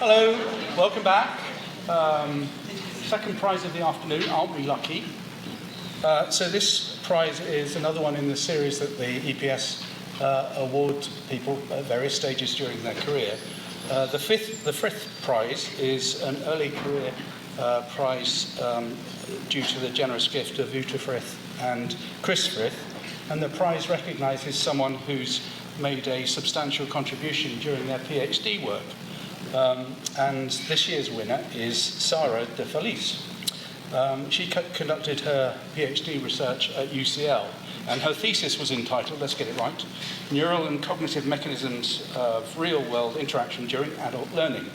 Hello, welcome back. Second prize of the afternoon, aren't we lucky? So this prize is another one in the series that the EPS award people at various stages during their career. The Frith prize is an early career prize due to the generous gift of Uta Frith and Chris Frith, and the prize recognises someone who's made a substantial contribution during their PhD work. And this year's winner is Sara de Felice. She conducted her PhD research at UCL, and her thesis was entitled, let's get it right, Neural and Cognitive Mechanisms of Real-World Interaction During Adult Learning.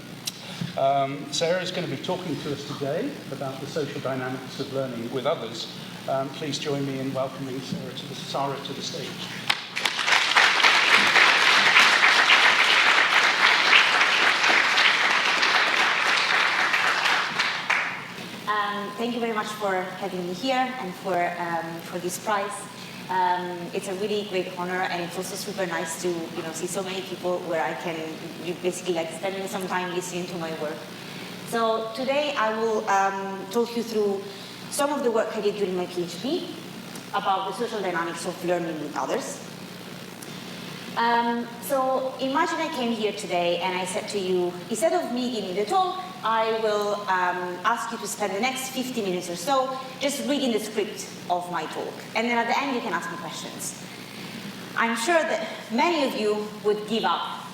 Sara is going to be talking to us today about the social dynamics of learning with others. Please join me in welcoming Sara to the stage. Thank you very much for having me here and for this prize. It's a really great honor, and it's also super nice to see so many people where I can basically spending some time listening to my work. So today I will talk you through some of the work I did during my PhD about the social dynamics of learning with others. So imagine I came here today and I said to you, instead of me giving the talk, I will ask you to spend the next 50 minutes or so just reading the script of my talk. And then at the end you can ask me questions. I'm sure that many of you would give up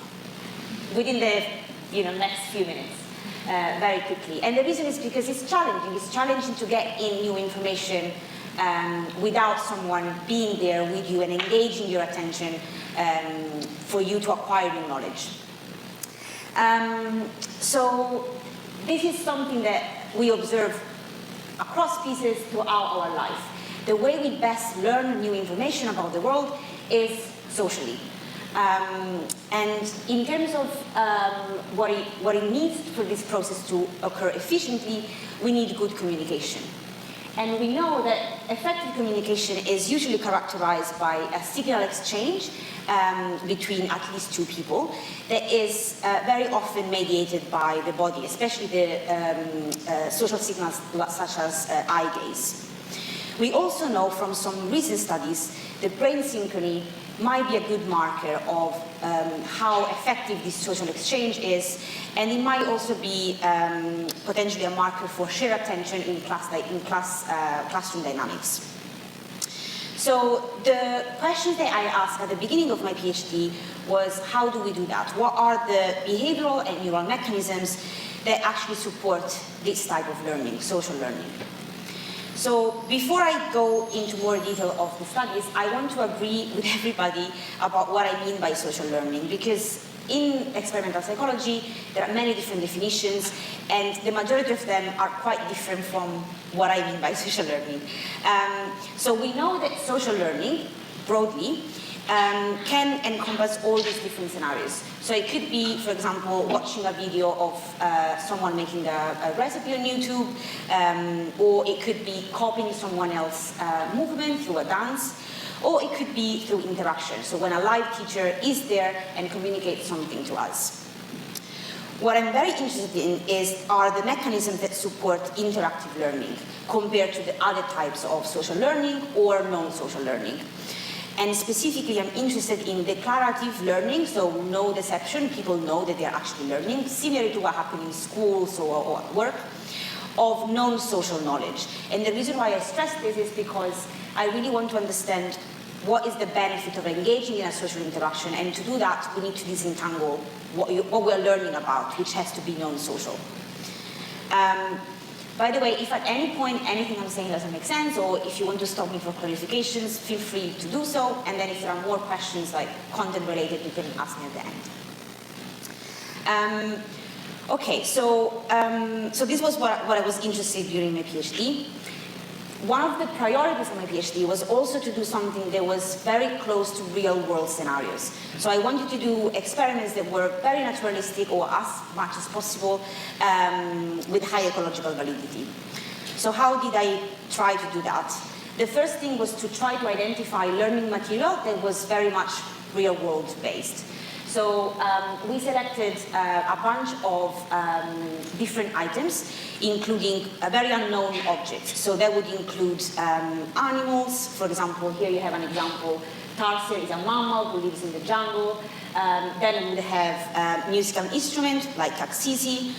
within the next few minutes very quickly. And the reason is because it's challenging. It's challenging to get in new information without someone being there with you and engaging your attention for you to acquire new knowledge. So this is something that we observe across species throughout our life. The way we best learn new information about the world is socially. And in terms of what it needs for this process to occur efficiently, we need good communication. And we know that effective communication is usually characterized by a signal exchange between at least two people that is very often mediated by the body, especially the social signals such as eye gaze. We also know from some recent studies that brain synchrony might be a good marker of how effective this social exchange is, and it might also be potentially a marker for shared attention in classroom dynamics. So the questions that I asked at the beginning of my PhD was, how do we do that? What are the behavioral and neural mechanisms that actually support this type of learning, social learning? So before I go into more detail of the studies, I want to agree with everybody about what I mean by social learning, because in experimental psychology, there are many different definitions, and the majority of them are quite different from what I mean by social learning. So we know that social learning, broadly, can encompass all these different scenarios. So it could be, for example, watching a video of someone making a recipe on YouTube, or it could be copying someone else's movement through a dance, or it could be through interaction. So when a live teacher is there and communicates something to us. What I'm very interested in are the mechanisms that support interactive learning compared to the other types of social learning or non-social learning. And specifically, I'm interested in declarative learning, so no deception, people know that they're actually learning, similar to what happens in schools or at work, of non-social knowledge. And the reason why I stress this is because I really want to understand what is the benefit of engaging in a social interaction, and to do that, we need to disentangle what we're learning about, which has to be non-social. By the way, if at any point anything I'm saying doesn't make sense, or if you want to stop me for clarifications, feel free to do so, and then if there are more questions like content related, you can ask me at the end. Okay, so this was what I was interested in during my PhD. One of the priorities of my PhD was also to do something that was very close to real-world scenarios. So I wanted to do experiments that were very naturalistic, or as much as possible, with high ecological validity. So how did I try to do that? The first thing was to try to identify learning material that was very much real-world based. So we selected a bunch of different items, including a very unknown objects. So that would include animals. For example, here you have an example. Tarsier is a mammal who lives in the jungle. Then we would have musical instruments like axizi,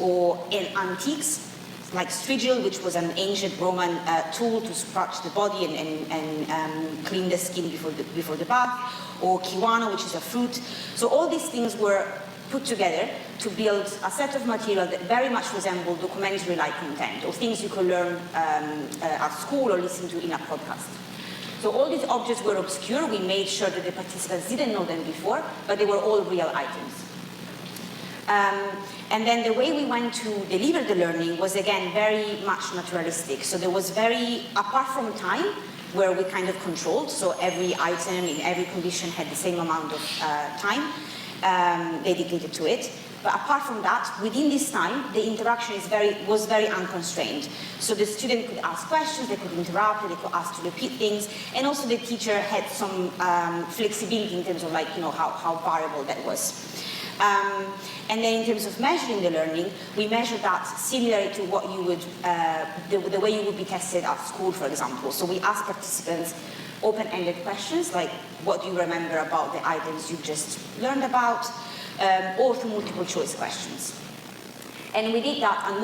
or in antiques, like strigil, which was an ancient Roman tool to scratch the body and clean the skin before the bath, or kiwano, which is a fruit. So all these things were put together to build a set of material that very much resembled documentary-like content, or things you could learn at school or listen to in a podcast. So all these objects were obscure. We made sure that the participants didn't know them before, but they were all real items. And then the way we went to deliver the learning was, again, very much naturalistic. So there was apart from time, where we kind of controlled, so every item in every condition had the same amount of time dedicated to it. But apart from that, within this time, the interaction was very unconstrained. So the student could ask questions, they could interrupt, they could ask to repeat things, and also the teacher had some flexibility in terms of how variable that was. And then in terms of measuring the learning, we measured that similar to what you would, the way you would be tested at school, for example. So we asked participants open-ended questions, like what do you remember about the items you just learned about, or through multiple choice questions. And we did that at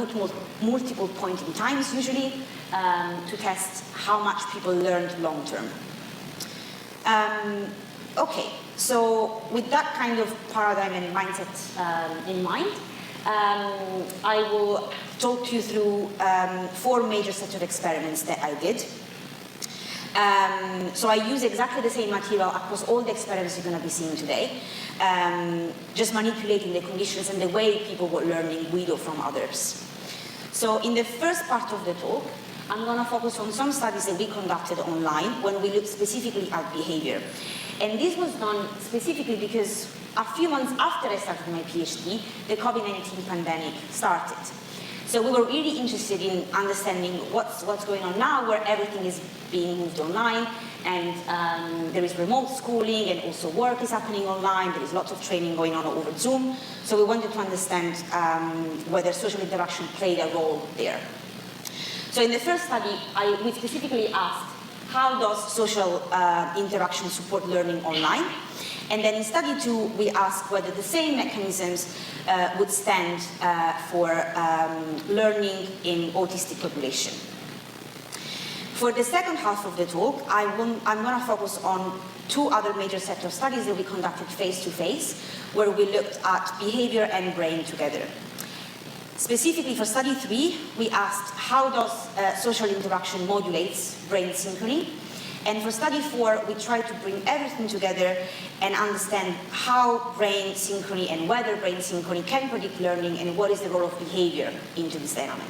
multiple points in times, usually, to test how much people learned long-term. Okay, so with that kind of paradigm and mindset in mind, I will talk you through 4 major sets of experiments that I did. So I use exactly the same material across all the experiments you're going to be seeing today, just manipulating the conditions and the way people were learning with or from others. So in the first part of the talk, I'm going to focus on some studies that we conducted online when we looked specifically at behavior. And this was done specifically because a few months after I started my PhD, the COVID-19 pandemic started. So we were really interested in understanding what's going on now, where everything is being moved online, and there is remote schooling, and also work is happening online. There is lots of training going on over Zoom. So we wanted to understand whether social interaction played a role there. So in the first study, we specifically asked, how does social interaction support learning online? And then in study 2, we asked whether the same mechanisms would stand for learning in autistic population. For the second half of the talk, I'm going to focus on 2 other major sets of studies that we conducted face-to-face, where we looked at behavior and brain together. Specifically for study 3, we asked how does social interaction modulates brain synchrony. And for study 4, we tried to bring everything together and understand how brain synchrony and whether brain synchrony can predict learning and what is the role of behavior into this dynamic.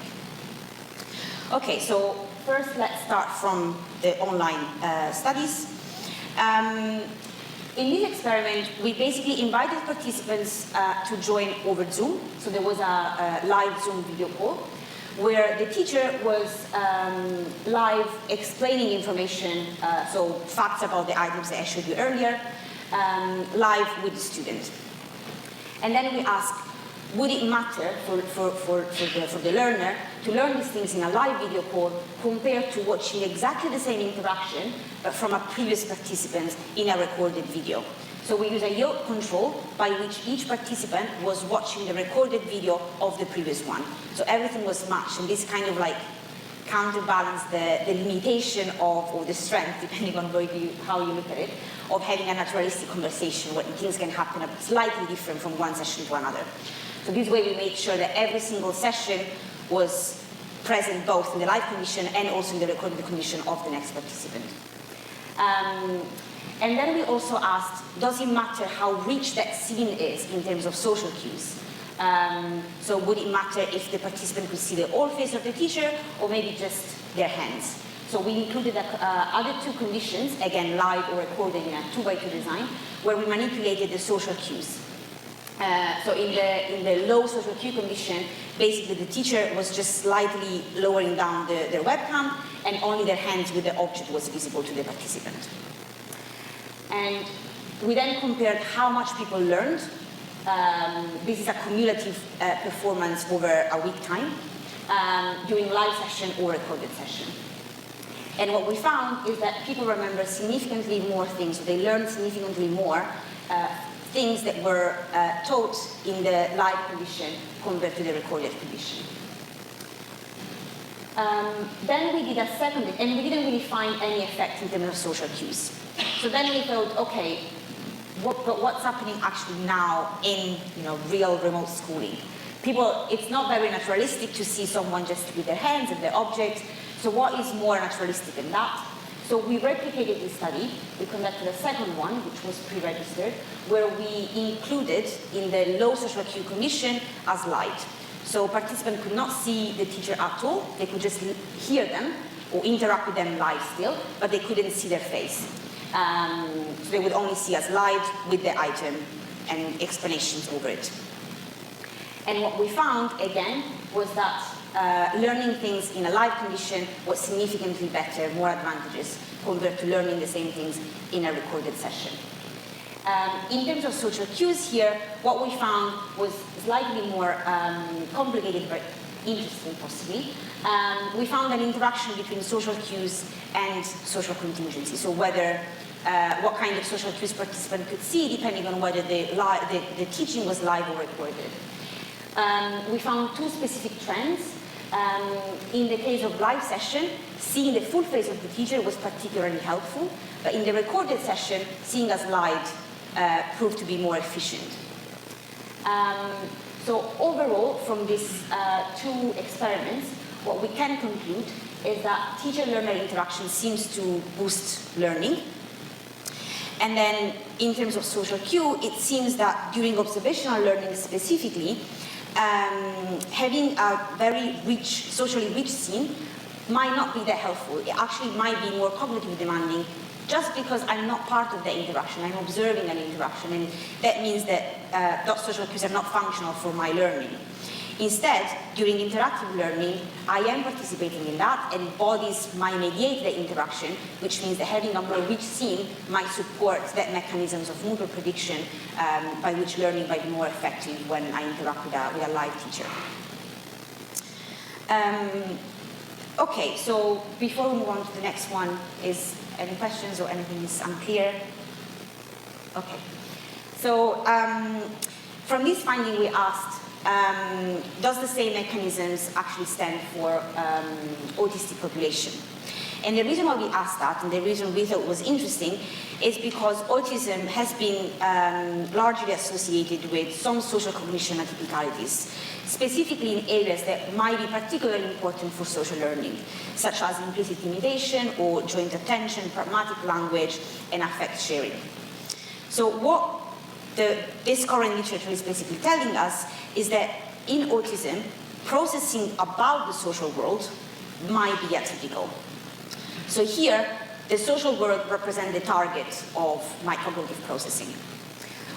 Okay, so first let's start from the online studies. In this experiment, we basically invited participants to join over Zoom. So there was a live Zoom video call where the teacher was live explaining information, so facts about the items that I showed you earlier, live with the student. And then we asked, would it matter for the learner to learn these things in a live video call compared to watching exactly the same interaction but from a previous participant in a recorded video? So we use a yoke control by which each participant was watching the recorded video of the previous one. So everything was matched, and this kind of like counterbalance the limitation of, or the strength, depending on how you look at it, of having a naturalistic conversation where things can happen slightly different from one session to another. So this way we made sure that every single session was present both in the live condition and also in the recorded condition of the next participant. And then we also asked, does it matter how rich that scene is in terms of social cues? So would it matter if the participant could see the whole face of the teacher or maybe just their hands? So we included other 2 conditions, again live or recorded in a 2x2 design, where we manipulated the social cues. So in the low social cue condition, basically the teacher was just slightly lowering down their webcam, and only their hands with the object was visible to the participant. And We then compared how much people learned. This is a cumulative performance over a week time during live session or recorded session. And what we found is that people remember significantly more things. So they learned significantly more things that were taught in the live condition compared to the recorded condition. Then we did a second, and we didn't really find any effect in terms of social cues. So then we thought, okay, what's happening actually now in real remote schooling? People, it's not very naturalistic to see someone just with their hands and their objects. So what is more naturalistic than that? So we replicated this study. We conducted a second one, which was pre-registered, where we included in the low social cue condition a slide. So participants could not see the teacher at all. They could just hear them or interact with them live still, but they couldn't see their face. So they would only see a slide with the item and explanations over it. And what we found, again, was that learning things in a live condition was significantly better, more advantages, compared to learning the same things in a recorded session. In terms of social cues here, what we found was slightly more complicated but interesting possibly. We found an interaction between social cues and social contingency. So whether what kind of social cues participants could see depending on whether the teaching was live or recorded. We found two specific trends. In the case of live session, seeing the full face of the teacher was particularly helpful, but in the recorded session, seeing a slide proved to be more efficient. So overall, from these two experiments, what we can conclude is that teacher-learner interaction seems to boost learning. And then in terms of social cue, it seems that during observational learning specifically, having a very rich, socially rich scene might not be that helpful. It actually might be more cognitively demanding just because I'm not part of the interaction. I'm observing an interaction, and that means that those social cues are not functional for my learning. Instead, during interactive learning, I am participating in that, and bodies might mediate the interaction, which means that having a more rich scene might support that mechanisms of motor prediction by which learning might be more effective when I interact with a live teacher. Okay, so before we move on to the next one, is any questions or anything is unclear? Okay. So from this finding we asked, does the same mechanisms actually stand for autistic population? And the reason why we asked that, and the reason we thought was interesting, is because autism has been largely associated with some social cognition atypicalities, specifically in areas that might be particularly important for social learning, such as implicit imitation or joint attention, pragmatic language, and affect sharing. So what this current literature is basically telling us is that in autism, processing about the social world might be atypical. So here, the social world represents the target of my cognitive processing.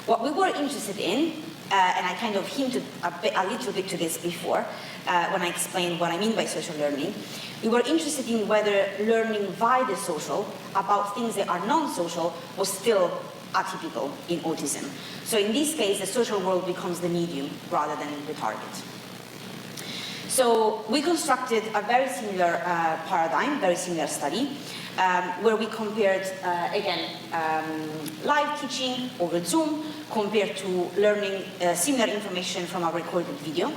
What we were interested in, and I kind of hinted a little bit to this before, when I explained what I mean by social learning, we were interested in whether learning via the social about things that are non-social was still atypical in autism. So in this case, the social world becomes the medium rather than the target. So we constructed a very similar paradigm, very similar study, where we compared, again, live teaching over Zoom compared to learning similar information from a recorded video.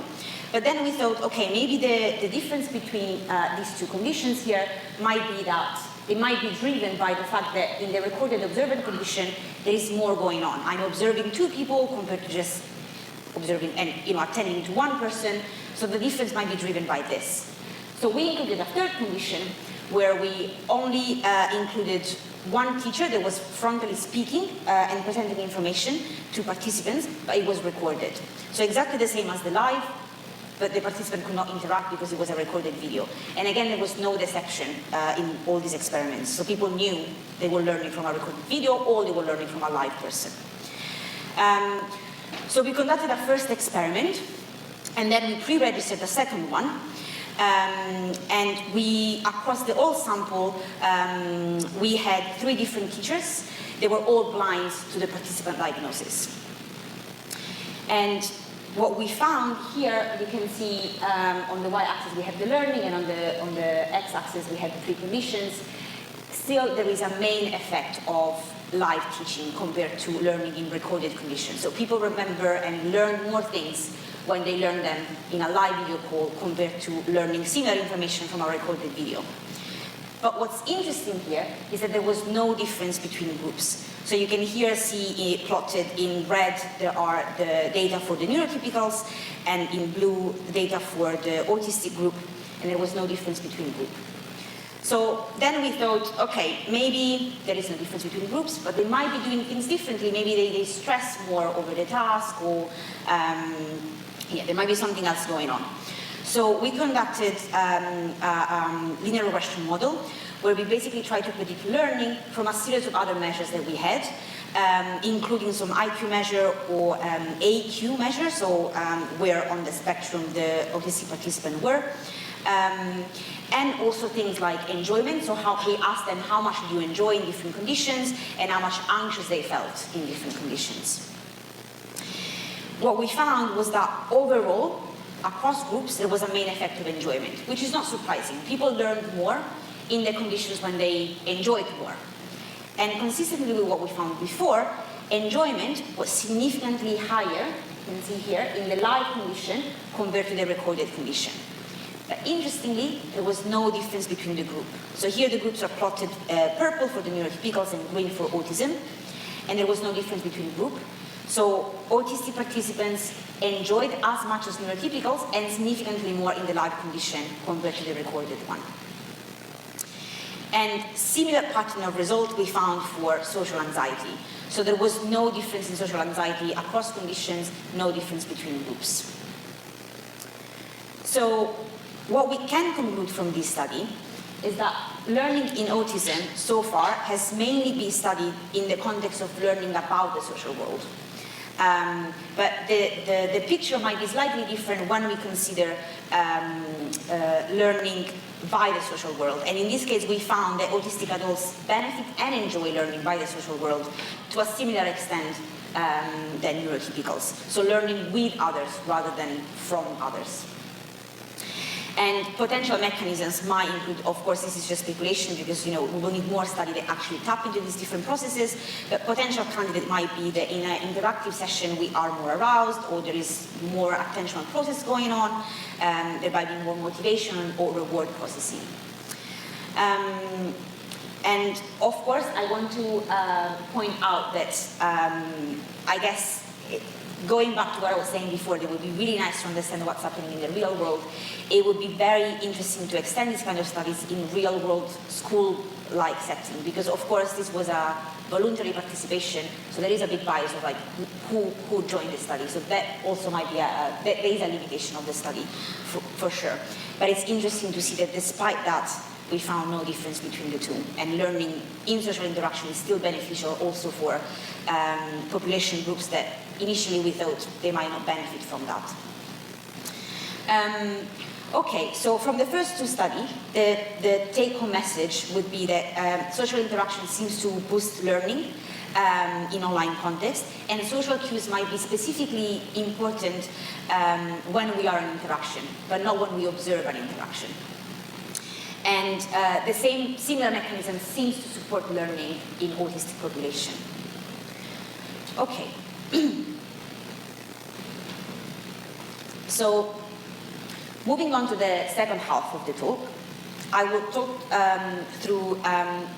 But then we thought, okay, maybe the difference between these two conditions here might be that it might be driven by the fact that in the recorded observed condition, there is more going on. I'm observing two people compared to just observing and attending to one person. So the difference might be driven by this. So we included a third condition where we only included one teacher that was frontally speaking and presenting information to participants, but it was recorded. So exactly the same as the live, but the participant could not interact because it was a recorded video. And again, there was no deception in all these experiments. So people knew they were learning from a recorded video or they were learning from a live person. So we conducted a first experiment, and then we pre-registered a second one. And we, across the whole sample, we had 3 different teachers they were all blind to the participant diagnosis. And what we found here, you can see on the y-axis we have the learning, and on the x-axis we have the preconditions. Still, there is a main effect of live teaching compared to learning in recorded conditions. So people remember and learn more things when they learn them in a live video call compared to learning similar information from a recorded video. But what's interesting here is that there was no difference between groups. So you can here see plotted in red, there are the data for the neurotypicals, and in blue, the data for the autistic group, and there was no difference between groups. So then we thought, okay, maybe there is no difference between groups, but they might be doing things differently. Maybe they stress more over the task, or there might be something else going on. So we conducted a linear regression model where we basically tried to predict learning from a series of other measures that we had, including some IQ measure or AQ measure, so where on the spectrum the autistic participants were. And also things like enjoyment, so how we asked them how much do you enjoy in different conditions and how much anxious they felt in different conditions. What we found was that overall, across groups, there was a main effect of enjoyment, which is not surprising. People learned more in the conditions when they enjoyed more. And consistently with what we found before, enjoyment was significantly higher, you can see here, in the live condition compared to the recorded condition. But interestingly, there was no difference between the group. So here the groups are plotted purple for the neurotypicals and green for autism, and there was no difference between group. So autistic participants enjoyed as much as neurotypicals and significantly more in the live condition compared to the recorded one. And similar pattern of result we found for social anxiety. So there was no difference in social anxiety across conditions, no difference between groups. So what we can conclude from this study is that learning in autism so far has mainly been studied in the context of learning about the social world. But the picture might be slightly different when we consider learning by the social world. And in this case, we found that autistic adults benefit and enjoy learning by the social world to a similar extent than neurotypicals. So learning with others rather than from others. And potential mechanisms might include, of course, this is just speculation because we will need more study that actually tap into these different processes, but potential candidate might be that in an interactive session we are more aroused, or there is more attentional process going on, there might be more motivation or reward processing. And of course, I want to point out that I guess going back to what I was saying before, it would be really nice to understand what's happening in the real world. It would be very interesting to extend these kind of studies in real-world school-like setting, because of course this was a voluntary participation, so there is a big bias of like who joined the study. So that also might be there is a limitation of the study for sure. But it's interesting to see that despite that, we found no difference between the two, and learning in social interaction is still beneficial also for population groups that initially we thought they might not benefit from that. Okay, so from the first two studies, the take-home message would be that social interaction seems to boost learning in online context, and social cues might be specifically important when we are in interaction, but not when we observe an interaction. And the similar mechanism seems to support learning in autistic population. Okay. So, moving on to the second half of the talk, I will talk through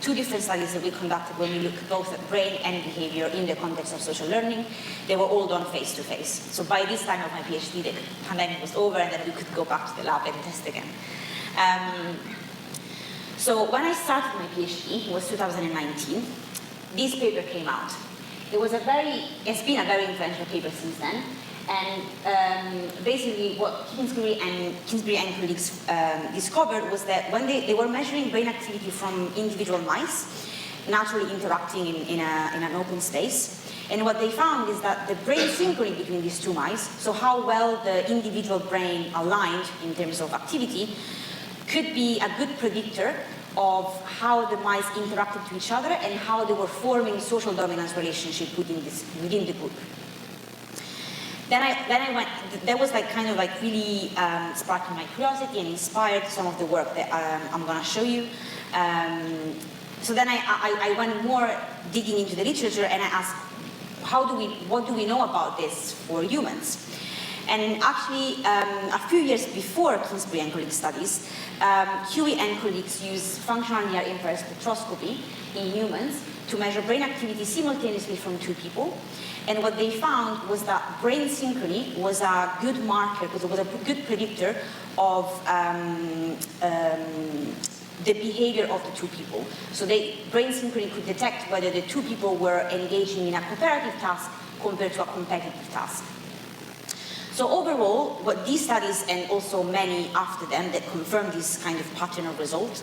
two different studies that we conducted when we looked both at brain and behavior in the context of social learning. They were all done face-to-face. So by this time of my PhD, the pandemic was over, and then we could go back to the lab and test again. So when I started my PhD, it was 2019, this paper came out. It's been a very influential paper since then. And basically what Kingsbury and colleagues discovered was that when they were measuring brain activity from individual mice, naturally interacting in an open space, and what they found is that the brain synchrony between these two mice, so how well the individual brain aligned in terms of activity, could be a good predictor of how the mice interacted to each other and how they were forming social dominance relationship within the group. Then I went, that was like kind of like really sparking my curiosity and inspired some of the work that I'm gonna show you. So then I went more digging into the literature and I asked, what do we know about this for humans? And actually, a few years before Kingsbury and colleagues' studies, Huey and colleagues used functional near-infrared spectroscopy in humans to measure brain activity simultaneously from two people. And what they found was that brain synchrony was a good marker, was a good predictor of the behavior of the two people. So brain synchrony could detect whether the two people were engaging in a cooperative task compared to a competitive task. So overall, what these studies and also many after them that confirm this kind of pattern of results,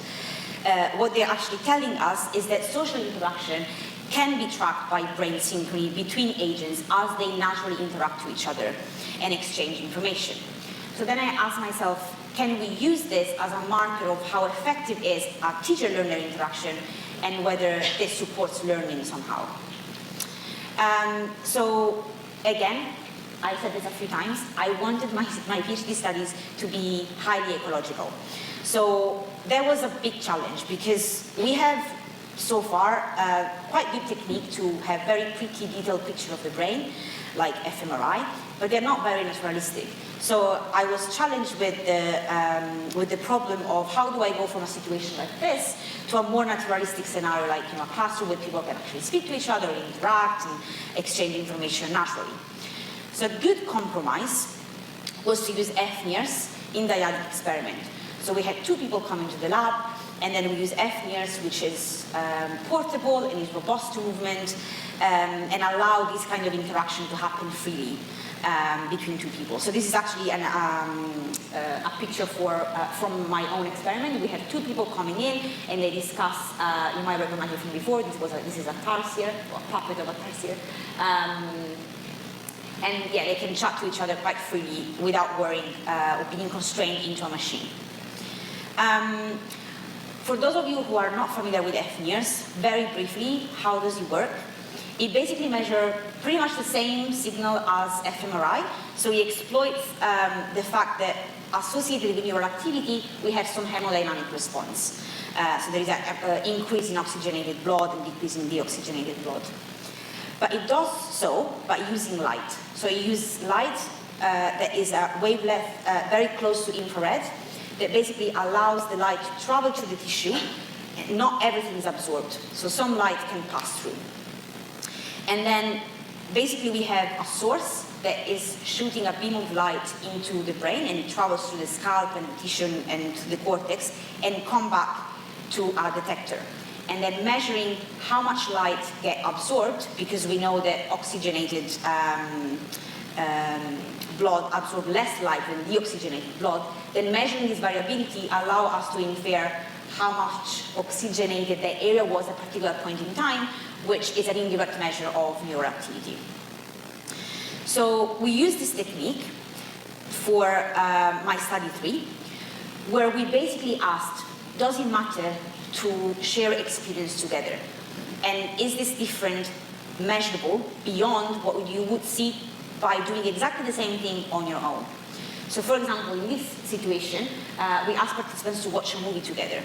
what they're actually telling us is that social interaction can be tracked by brain synchrony between agents as they naturally interact with each other and exchange information. So then I asked myself, can we use this as a marker of how effective is a teacher-learner interaction and whether this supports learning somehow? So again, I said this a few times, I wanted my PhD studies to be highly ecological. So there was a big challenge because we have so far quite good technique to have very pretty detailed picture of the brain, like fMRI, but they're not very naturalistic. So I was challenged with the problem of how do I go from a situation like this to a more naturalistic scenario, like a classroom where people can actually speak to each other, interact, and exchange information naturally. So a good compromise was to use FNIRS in dyadic experiment. So we had two people come into the lab, and then we use FNIRS, which is portable and is robust to movement, and allow this kind of interaction to happen freely between two people. So this is actually a picture from my own experiment. We have two people coming in, and they discuss, you might recognize it from before, this is a tarsier, or a puppet of a tarsier. And yeah, they can chat to each other quite freely without worrying or being constrained into a machine. For those of you who are not familiar with FNIRS, very briefly, how does it work? It basically measures pretty much the same signal as fMRI. So it exploits the fact that associated with neural activity, we have some hemodynamic response. So there is an increase in oxygenated blood and decrease in deoxygenated blood. But it does so by using light. So it uses light that is a wavelength very close to infrared that basically allows the light to travel through the tissue. And not everything is absorbed. So some light can pass through. And then basically we have a source that is shooting a beam of light into the brain, and it travels through the scalp and the tissue and to the cortex and come back to a detector. And then measuring how much light get absorbed, because we know that oxygenated blood absorbs less light than deoxygenated blood, then measuring this variability allows us to infer how much oxygenated the area was at a particular point in time, which is an indirect measure of neural activity. So we use this technique for my study 3, where we basically asked, does it matter to share experience together? And is this different measurable beyond what you would see by doing exactly the same thing on your own? So for example, in this situation, we asked participants to watch a movie together.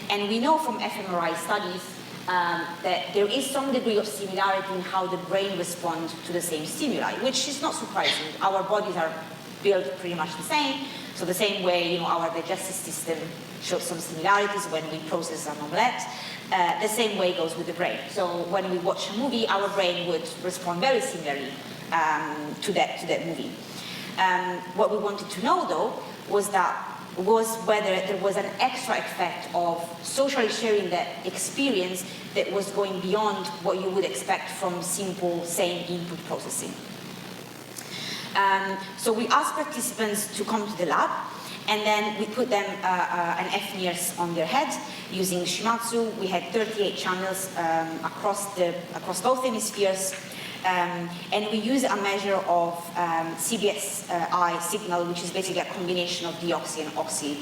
And we know from fMRI studies that there is some degree of similarity in how the brain responds to the same stimuli, which is not surprising. Our bodies are built pretty much the same. So the same way, our digestive system shows some similarities when we process an omelette, the same way goes with the brain. So when we watch a movie, our brain would respond very similarly to that movie. What we wanted to know, though, was whether there was an extra effect of socially sharing that experience that was going beyond what you would expect from simple same input processing. So we asked participants to come to the lab, and then we put them an FNIRS on their head using Shimatsu. We had 38 channels across both hemispheres. And we use a measure of CBS-I signal, which is basically a combination of deoxy and oxy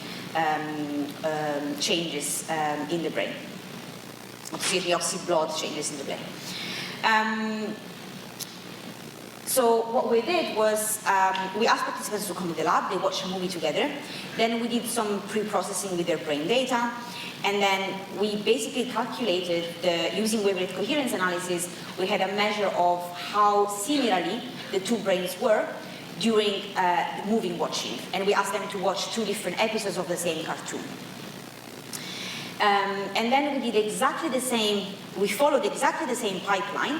changes in the brain. Oxy blood changes in the brain. So what we did was we asked participants to come to the lab, they watched a movie together, then we did some pre-processing with their brain data, and then we basically calculated, using wavelet coherence analysis, we had a measure of how similarly the two brains were during movie watching. And we asked them to watch 2 different episodes of the same cartoon. And then we did exactly the same, we followed exactly the same pipeline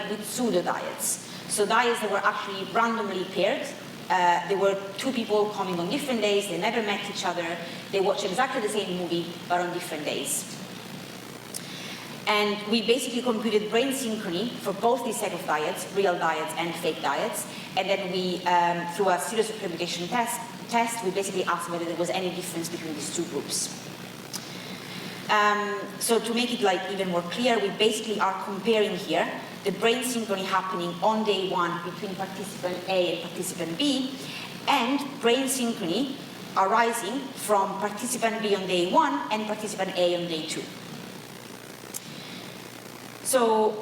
with pseudo diets. So diets that were actually randomly paired. There were 2 people coming on different days, they never met each other, they watched exactly the same movie, but on different days. And we basically computed brain synchrony for both these set of diets, real diets and fake diets, and then we, through a series of permutation test, we basically asked whether there was any difference between these 2 groups. So to make it even more clear, we basically are comparing here the brain synchrony happening on day 1 between participant A and participant B, and brain synchrony arising from participant B on day 1 and participant A on day 2. So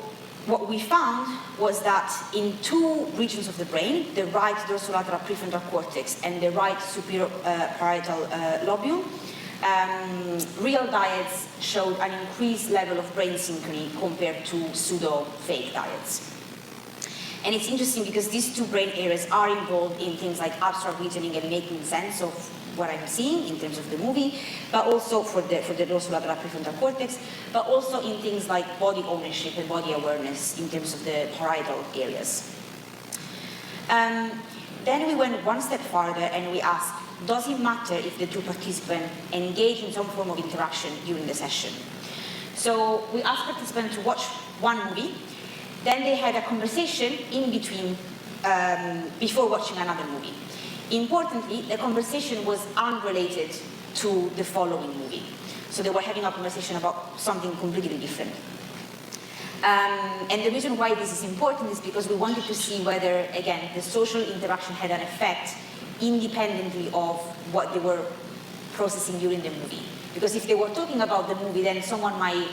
what we found was that in 2 regions of the brain, the right dorsolateral prefrontal cortex and the right superior parietal lobule, real diets showed an increased level of brain synchrony compared to pseudo-fake diets. And it's interesting because these 2 brain areas are involved in things like abstract reasoning and making sense of what I'm seeing in terms of the movie, but also for the dorsolateral prefrontal cortex, but also in things like body ownership and body awareness in terms of the parietal areas. Then we went 1 step farther and we asked, does it matter if the 2 participants engage in some form of interaction during the session? So we asked participants to watch 1 movie, then they had a conversation in between before watching another movie. Importantly, the conversation was unrelated to the following movie. So they were having a conversation about something completely different. And the reason why this is important is because we wanted to see whether, again, the social interaction had an effect independently of what they were processing during the movie. Because if they were talking about the movie, then someone might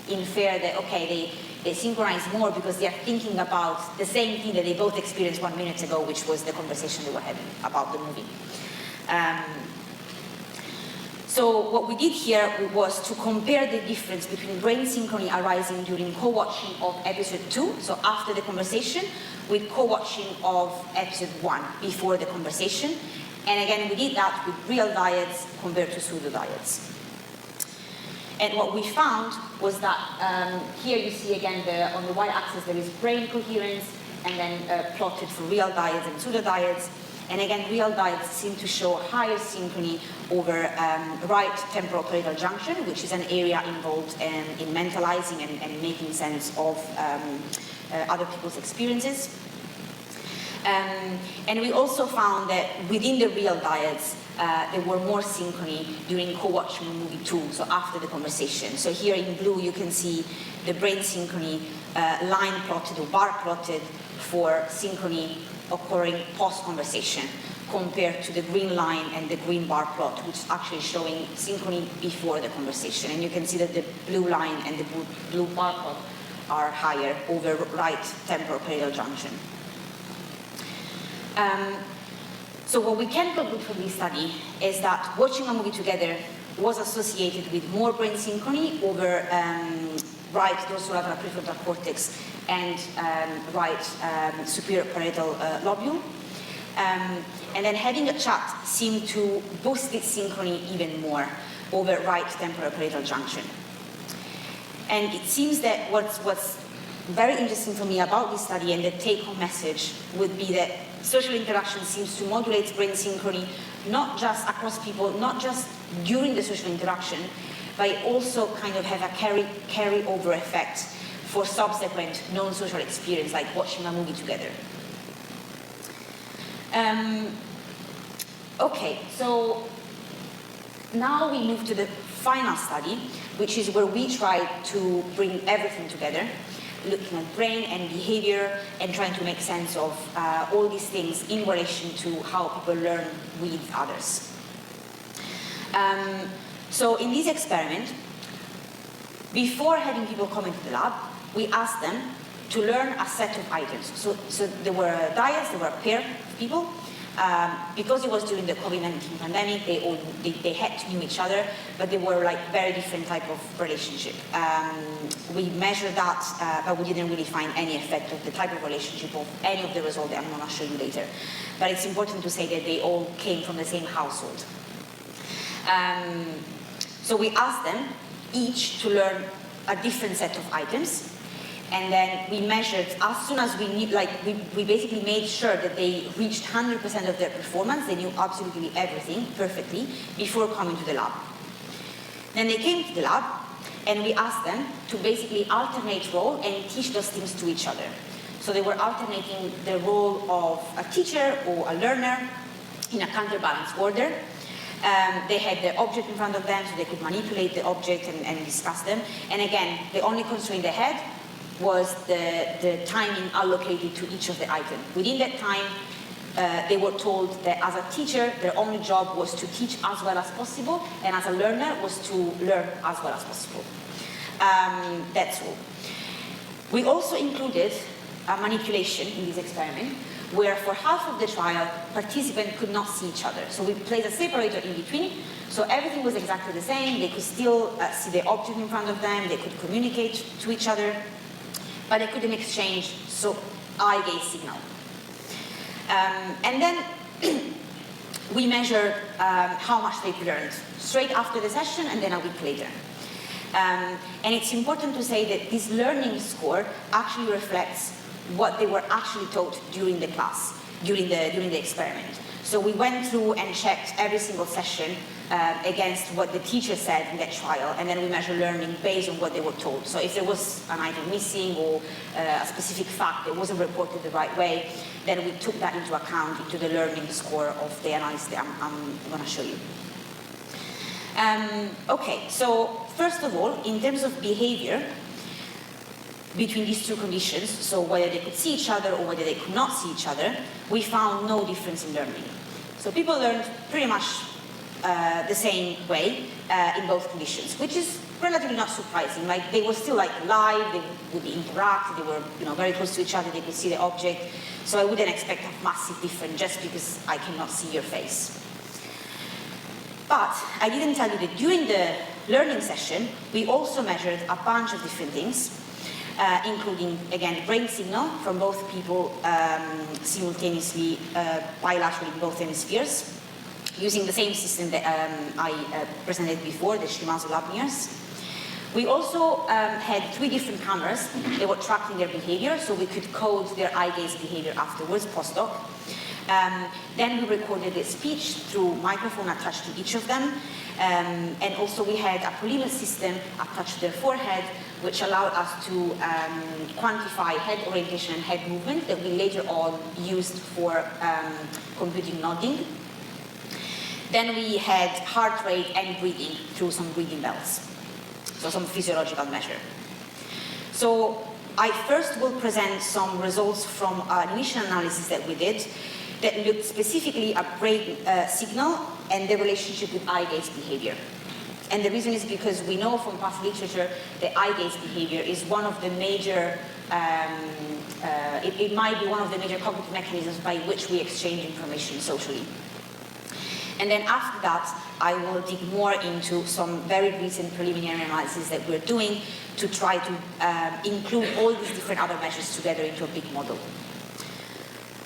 infer that, okay, they synchronize more because they are thinking about the same thing that they both experienced 1 minute ago, which was the conversation they were having about the movie. So what we did here was to compare the difference between brain synchrony arising during co-watching of episode 2, so after the conversation, with co-watching of episode 1, before the conversation. And again, we did that with real diets compared to pseudo diets. And what we found was that here you see again on the y-axis there is brain coherence, and then plotted for real diets and pseudo diets. And again, real diets seem to show higher synchrony over right temporal parietal junction, which is an area involved in mentalizing and making sense of other people's experiences. And we also found that within the real diets, there were more synchrony during co-watching movie 2, so after the conversation. So here in blue you can see the brain synchrony line plotted or bar plotted for synchrony occurring post-conversation compared to the green line and the green bar plot, which is actually showing synchrony before the conversation. And you can see that the blue line and the blue bar plot are higher over right temporal parietal junction. So what we can conclude from this study is that watching a movie together was associated with more brain synchrony over right dorsolateral prefrontal cortex and right superior parietal lobule. And then having a chat seemed to boost this synchrony even more over right temporal parietal junction. And it seems that what's very interesting for me about this study and the take-home message would be that social interaction seems to modulate brain synchrony, not just across people, not just during the social interaction, but it also kind of have a carry-over effect for subsequent non-social experience, like watching a movie together. Okay, so now we move to the final study, which is where we try to bring everything together. looking at brain and behavior and trying to make sense of all these things in relation to how people learn with others. So in this experiment, before having people come into the lab, we asked them to learn a set of items. So there were dyads, there were a pair of people. Because it was during the COVID-19 pandemic, they had to know each other, but they were like very different type of relationship. We measured that, but we didn't really find any effect of the type of relationship of any of the results that I'm going to show you later. But it's important to say that they all came from the same household. So we asked them each to learn a different set of items. And then we measured, as soon as we knew, we basically made sure that they reached 100% of their performance, they knew absolutely everything perfectly before coming to the lab. Then they came to the lab, and we asked them to basically alternate role and teach those things to each other. So they were alternating the role of a teacher or a learner in a counterbalance order. They had the object in front of them, so they could manipulate the object and discuss them. And again, the only constraint they had was the timing allocated to each of the items. Within that time, they were told that as a teacher, their only job was to teach as well as possible, and as a learner was to learn as well as possible. That's all. We also included a manipulation in this experiment, where for half of the trial, participants could not see each other. So we placed a separator in between, so everything was exactly the same. They could still see the object in front of them, they could communicate to each other, but they couldn't exchange eye gaze signal. And then we measured how much they've learned straight after the session and then a week later. And it's important to say that this learning score actually reflects what they were actually taught during the class, during the experiment. So we went through and checked every single session against what the teacher said in that trial, and then we measure learning based on what they were told. So if there was an item missing or a specific fact that wasn't reported the right way, then we took that into account into the learning score of the analysis that I'm going to show you. Okay, so first of all, in terms of behavior, between these two conditions, so whether they could see each other or whether they could not see each other, we found no difference in learning. So people learned pretty much the same way in both conditions, which is relatively not surprising. Like they were still like live, they would interact, they were very close to each other, they could see the object. So I wouldn't expect a massive difference just because I cannot see your face. But I didn't tell you that during the learning session, we also measured a bunch of different things. Including, again, brain signal from both people simultaneously, bilaterally in both hemispheres, using the same system that I presented before, the Shimazu lab mirrors. We also had 3 different cameras that were tracking their behavior, so we could code their eye gaze behavior afterwards, post-hoc. Then we recorded the speech through microphone attached to each of them. And also we had a polymer system attached to their forehead, which allowed us to quantify head orientation and head movement that we later on used for computing nodding. Then we had heart rate and breathing through some breathing belts, so some physiological measure. So I first will present some results from an initial analysis that we did that looked specifically at brain signal and the relationship with eye gaze behavior. And the reason is because we know from past literature that eye gaze behavior is one of the major, it might be one of the major cognitive mechanisms by which we exchange information socially. And then after that, I will dig more into some very recent preliminary analysis that we're doing to try to include all these different other measures together into a big model.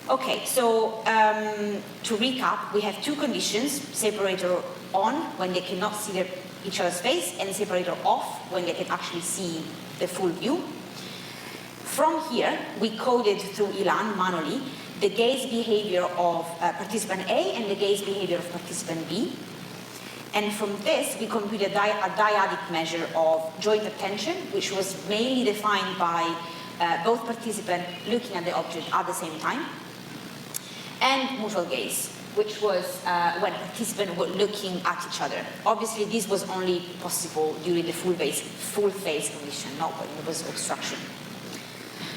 Okay, so to recap, we have 2 conditions: separator on, when they cannot see each other's face, and separator off, when they can actually see the full view. From here, we coded through Ilan manually the gaze behavior of participant A and the gaze behavior of participant B. And from this, we computed a dyadic measure of joint attention, which was mainly defined by both participants looking at the object at the same time, and mutual gaze, which was when participants were looking at each other. Obviously, this was only possible during the full face condition, not when there was obstruction.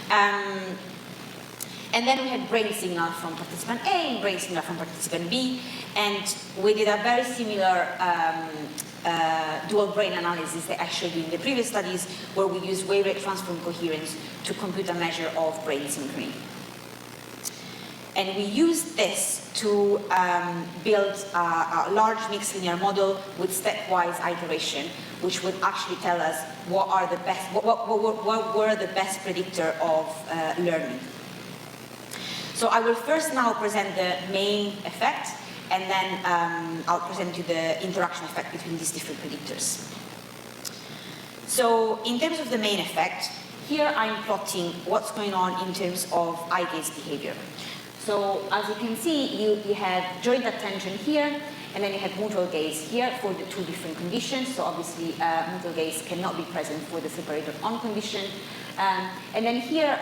And then we had brain signal from participant A and brain signal from participant B, and we did a very similar dual brain analysis that I showed you in the previous studies, where we used wave rate transform coherence to compute a measure of brain synchrony. And we used this to build a large mixed linear model with stepwise iteration, which would actually tell us what were the best predictor of learning. So I will first now present the main effect, and then I'll present you the interaction effect between these different predictors. So in terms of the main effect, here I'm plotting what's going on in terms of eye gaze behavior. So as you can see, you have joint attention here, and then you have mutual gaze here for the two different conditions. So obviously, mutual gaze cannot be present for the separator on condition. And then here,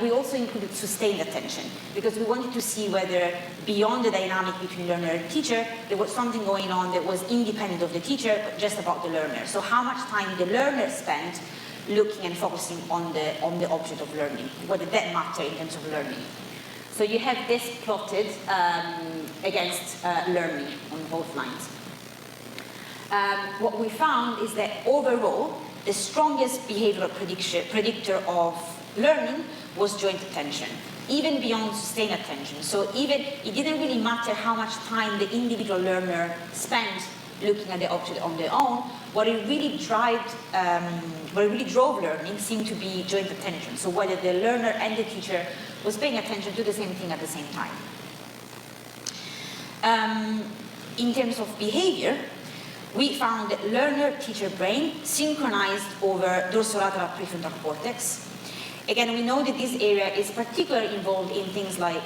we also included sustained attention, because we wanted to see whether beyond the dynamic between learner and teacher, there was something going on that was independent of the teacher, but just about the learner. So how much time the learner spent looking and focusing on the object of learning, whether that mattered in terms of learning. So you have this plotted against learning on both lines. What we found is that overall, the strongest behavioral predictor of learning was joint attention, even beyond sustained attention. So it didn't really matter how much time the individual learner spent looking at the object on their own. What it really drove learning seemed to be joint attention. So whether the learner and the teacher was paying attention to the same thing at the same time. In terms of behavior, we found that learner-teacher brain synchronized over dorsolateral prefrontal cortex. Again, we know that this area is particularly involved in things like,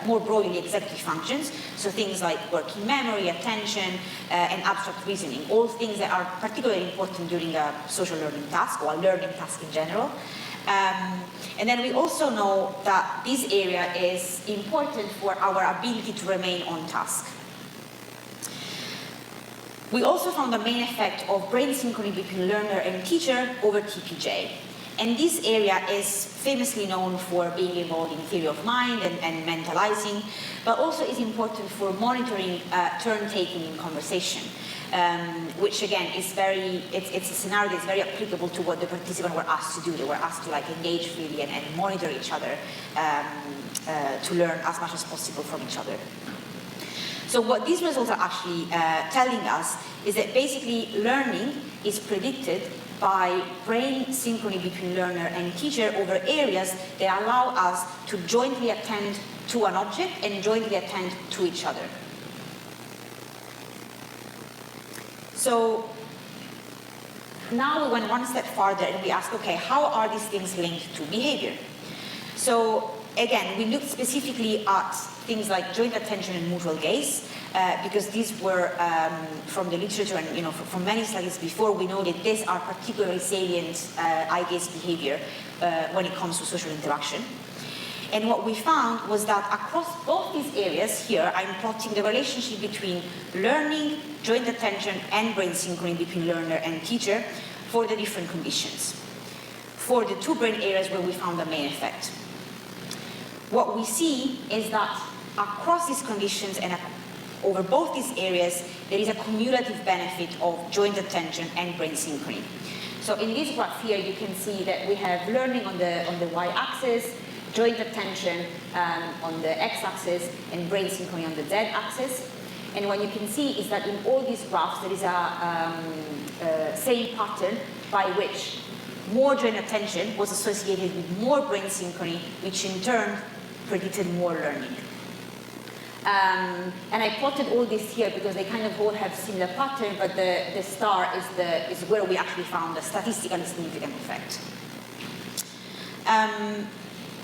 more broadly, executive functions, so things like working memory, attention, and abstract reasoning, all things that are particularly important during a social learning task, or a learning task in general. And then we also know that this area is important for our ability to remain on task. We also found the main effect of brain synchrony between learner and teacher over TPJ. And this area is famously known for being involved in theory of mind and mentalizing, but also is important for monitoring turn-taking in conversation, which again is it's a scenario that's very applicable to what the participants were asked to do. They were asked to engage freely and monitor each other to learn as much as possible from each other. So what these results are actually telling us is that basically learning is predicted by brain synchrony between learner and teacher over areas that allow us to jointly attend to an object and jointly attend to each other. So now we went one step farther and we asked, okay, how are these things linked to behavior? So again, we looked specifically at things like joint attention and mutual gaze, because these were from the literature and from many studies before, we know that these are particularly salient eye gaze behavior when it comes to social interaction. And what we found was that across both these areas here, I'm plotting the relationship between learning, joint attention, and brain synchrony between learner and teacher for the different conditions, for the two brain areas where we found the main effect. What we see is that across these conditions and over both these areas, there is a cumulative benefit of joint attention and brain synchrony. So in this graph here, you can see that we have learning on the y-axis, joint attention on the x-axis, and brain synchrony on the z-axis. And what you can see is that in all these graphs, there is a same pattern by which more joint attention was associated with more brain synchrony, which in turn predicted more learning. And I plotted all this here because they kind of all have similar pattern, but the star is where we actually found a statistically significant effect.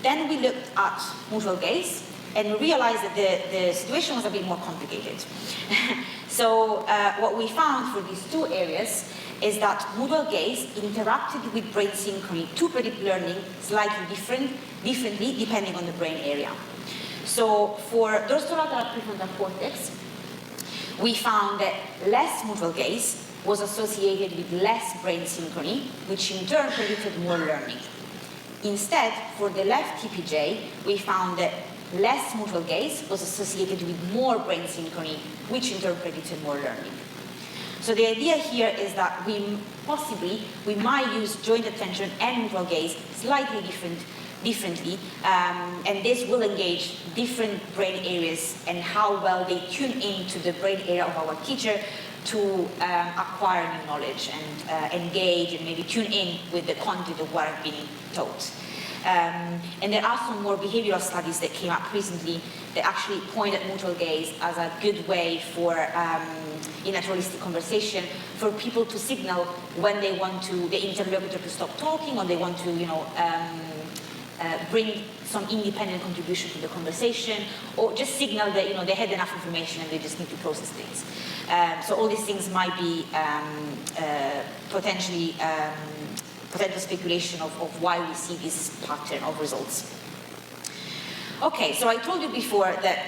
Then we looked at mutual gaze, and we realized that the situation was a bit more complicated. So what we found for these two areas is that mutual gaze interacted with brain synchrony to predict learning slightly differently depending on the brain area. So for dorsolateral prefrontal cortex, we found that less mutual gaze was associated with less brain synchrony, which in turn predicted more learning. Instead, for the left TPJ, we found that less mutual gaze was associated with more brain synchrony, which in turn predicted more learning. So the idea here is that we might use joint attention and mutual gaze slightly differently, and this will engage different brain areas and how well they tune into the brain area of our teacher to acquire new knowledge and engage and maybe tune in with the content of what I've been taught. And there are some more behavioral studies that came up recently that actually point at mutual gaze as a good way for, in naturalistic conversation, for people to signal when they want the interlocutor to stop talking, or they want to, bring some independent contribution to the conversation, or just signal that they had enough information and they just need to process things. So all these things might be potential speculation of why we see this pattern of results. Okay, so I told you before that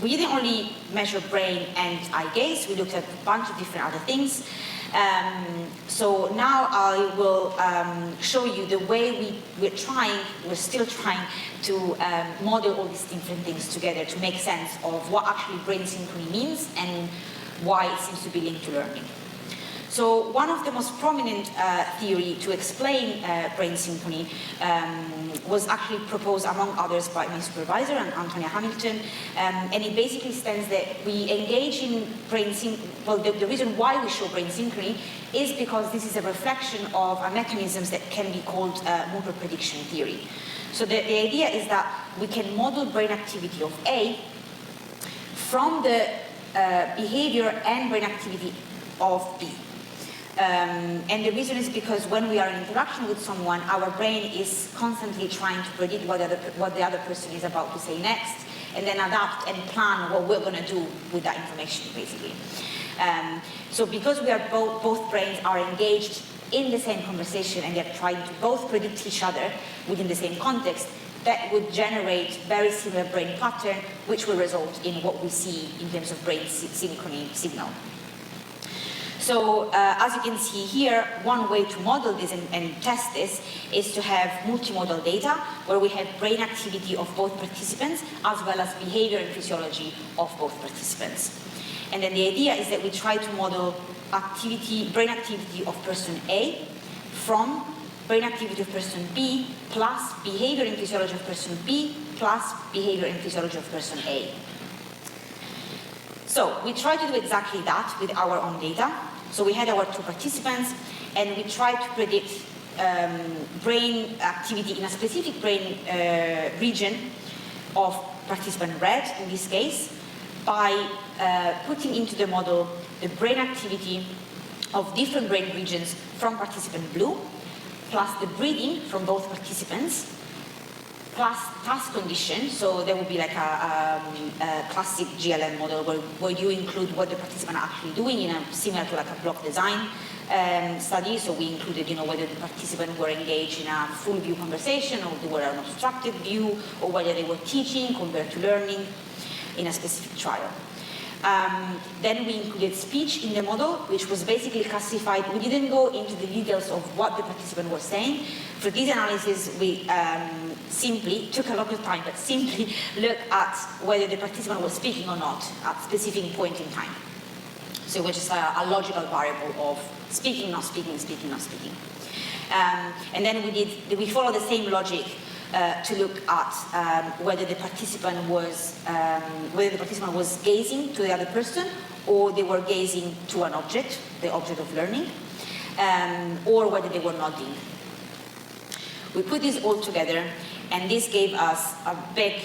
we didn't only measure brain and eye gaze, we looked at a bunch of different other things. So now I will show you the way we're still trying to model all these different things together to make sense of what actually brain synchrony means and why it seems to be linked to learning. So one of the most prominent theory to explain brain synchrony was actually proposed, among others, by my supervisor, Antonia Hamilton, and it basically stands that we engage in brain synchrony. Well, the reason why we show brain synchrony is because this is a reflection of a mechanisms that can be called motor prediction theory. So the idea is that we can model brain activity of A from the behavior and brain activity of B. And the reason is because when we are in interaction with someone, our brain is constantly trying to predict what the other person is about to say next, and then adapt and plan what we're going to do with that information, basically. So because we are both brains are engaged in the same conversation and they're trying to both predict each other within the same context, that would generate very similar brain pattern, which will result in what we see in terms of brain synchrony signal. So as you can see here, one way to model this and test this is to have multimodal data where we have brain activity of both participants as well as behavior and physiology of both participants. And then the idea is that we try to model brain activity of person A from brain activity of person B plus behavior and physiology of person B plus behavior and physiology of person A. So we try to do exactly that with our own data. So we had our two participants, and we tried to predict brain activity in a specific brain region of participant red, in this case, by putting into the model the brain activity of different brain regions from participant blue, plus the breathing from both participants, plus task condition. So there would be like a classic GLM model where you include what the participants are actually doing similar to like a block design study. So we included, whether the participants were engaged in a full view conversation, or they were an obstructed view, or whether they were teaching compared to learning in a specific trial. Then we included speech in the model, which was basically classified. We didn't go into the details of what the participant was saying. For this analysis, we simply took a lot of time, but simply looked at whether the participant was speaking or not at a specific point in time. So it was just a logical variable of speaking, not speaking, speaking, not speaking. And then we followed the same logic to look at whether the participant was gazing to the other person, or they were gazing to an object, the object of learning, or whether they were nodding. We put this all together, and this gave us a big,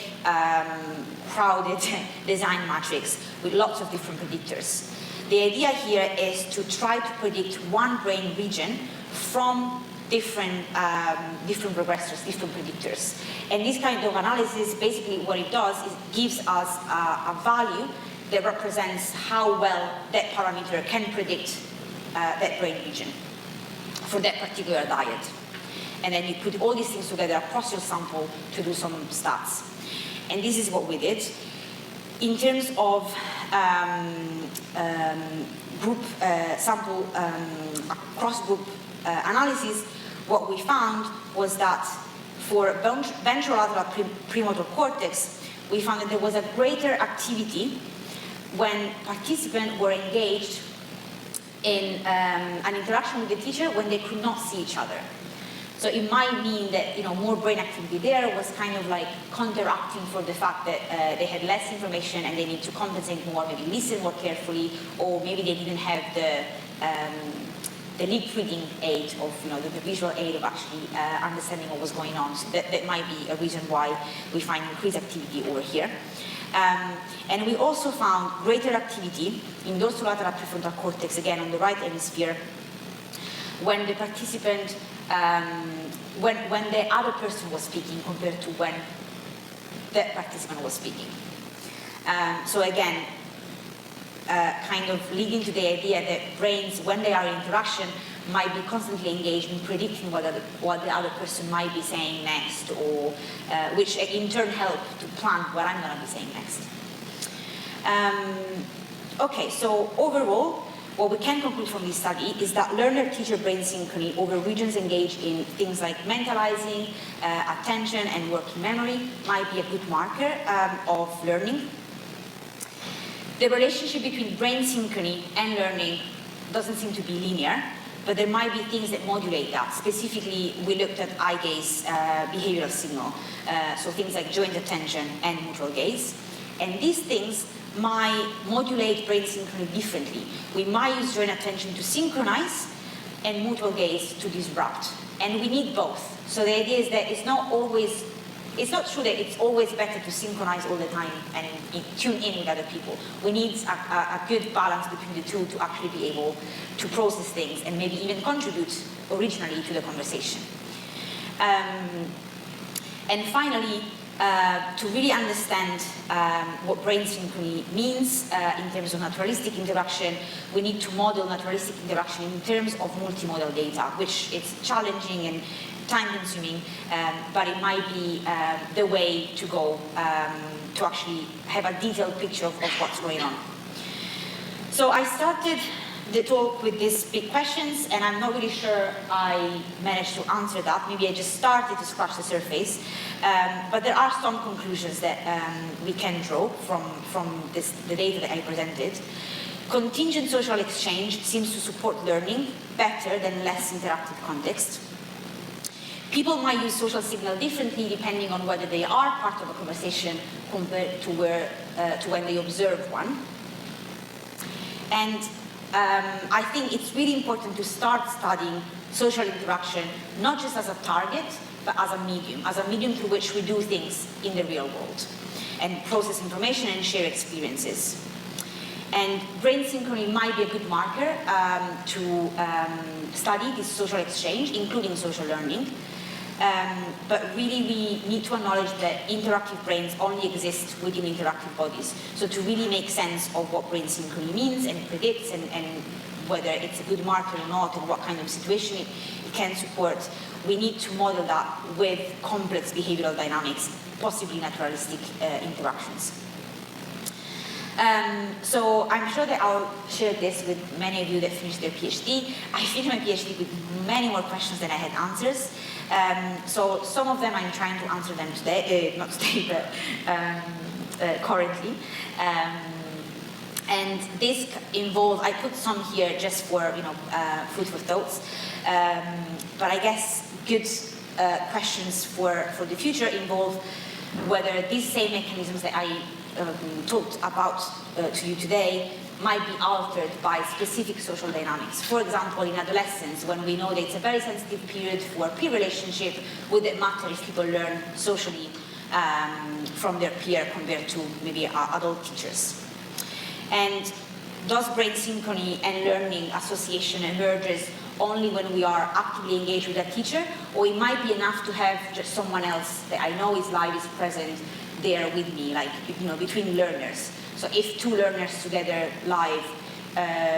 crowded design matrix with lots of different predictors. The idea here is to try to predict one brain region from different regressors, different predictors. And this kind of analysis, basically what it does is gives us a value that represents how well that parameter can predict that brain region for that particular diet. And then you put all these things together across your sample to do some stats. And this is what we did. In terms of group sample cross-group analysis, what we found was that for ventrolateral premotor cortex, we found that there was a greater activity when participants were engaged in an interaction with the teacher when they could not see each other. So it might mean that more brain activity there was kind of like counteracting for the fact that they had less information and they need to compensate more, maybe listen more carefully, or maybe they didn't have the lip reading aid of the visual aid of actually understanding what was going on. So that might be a reason why we find increased activity over here. And we also found greater activity in dorsolateral prefrontal cortex, again on the right hemisphere, when the participant, when the other person was speaking compared to when the participant was speaking. So again, kind of leading to the idea that brains, when they are in interaction, might be constantly engaged in predicting what the other person might be saying next, or which in turn help to plan what I'm going to be saying next. Okay, so overall, what we can conclude from this study is that learner-teacher brain synchrony over regions engaged in things like mentalizing, attention, and working memory might be a good marker of learning. The relationship between brain synchrony and learning doesn't seem to be linear, but there might be things that modulate that. Specifically, we looked at eye gaze behavioral signal, so things like joint attention and mutual gaze. And these things might modulate brain synchrony differently. We might use joint attention to synchronize and mutual gaze to disrupt. And we need both. So the idea is that it's not true that it's always better to synchronize all the time and tune in with other people. We need a good balance between the two to actually be able to process things and maybe even contribute originally to the conversation. And finally, to really understand what brain synchrony means in terms of naturalistic interaction, we need to model naturalistic interaction in terms of multimodal data, which is challenging and time-consuming, but it might be the way to go to actually have a detailed picture of what's going on. So I started the talk with these big questions, and I'm not really sure I managed to answer that. Maybe I just started to scratch the surface, but there are some conclusions that we can draw from the data that I presented. Contingent social exchange seems to support learning better than less interactive context. People might use social signal differently depending on whether they are part of a conversation compared to when they observe one. And I think it's really important to start studying social interaction, not just as a target, but as a medium through which we do things in the real world and process information and share experiences. And brain synchrony might be a good marker to study this social exchange, including social learning. But really we need to acknowledge that interactive brains only exist within interactive bodies. So to really make sense of what brain synchrony means and predicts and whether it's a good marker or not and what kind of situation it can support, we need to model that with complex behavioral dynamics, possibly naturalistic interactions. So I'm sure that I'll share this with many of you that finished their PhD. I finished my PhD with many more questions than I had answers. So some of them I'm trying to answer them today, not today, but currently. And this involves, I put some here just for food for thoughts. But I guess good questions for the future involve whether these same mechanisms that I talked about to you today might be altered by specific social dynamics. For example, in adolescence, when we know that it's a very sensitive period for peer relationship, would it matter if people learn socially from their peer compared to maybe adult teachers? And does brain synchrony and learning association emerges only when we are actively engaged with a teacher, or it might be enough to have just someone else that I know is live, is present there with me, like between learners. So if two learners together live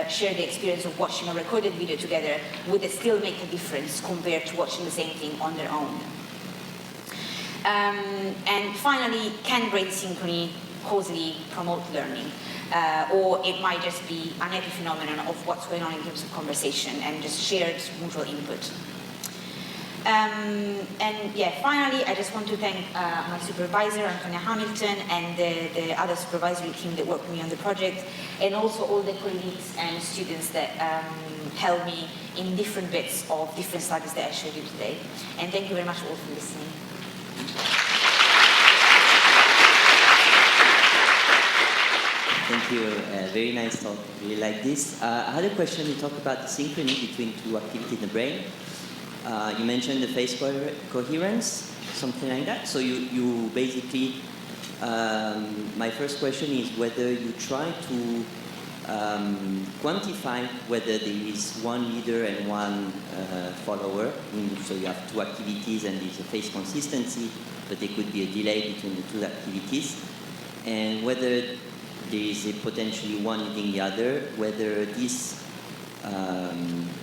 share the experience of watching a recorded video together, would it still make a difference compared to watching the same thing on their own? And finally, can brain synchrony causally promote learning? Or it might just be an epiphenomenon of what's going on in terms of conversation and just shared mutual input. And yeah, finally, I just want to thank my supervisor, Antonia Hamilton, and the other supervisory team that worked with me on the project, and also all the colleagues and students that helped me in different bits of different studies that I showed you today. And thank you very much all for listening. Thank you. Very nice talk. Really like this. I had a question. You talked about the synchrony between two activities in the brain. You mentioned the phase coherence, something like that. So you basically, my first question is whether you try to quantify whether there is one leader and one follower. So you have two activities and there's a phase consistency, but there could be a delay between the two activities. And whether there is a potentially one leading the other, whether this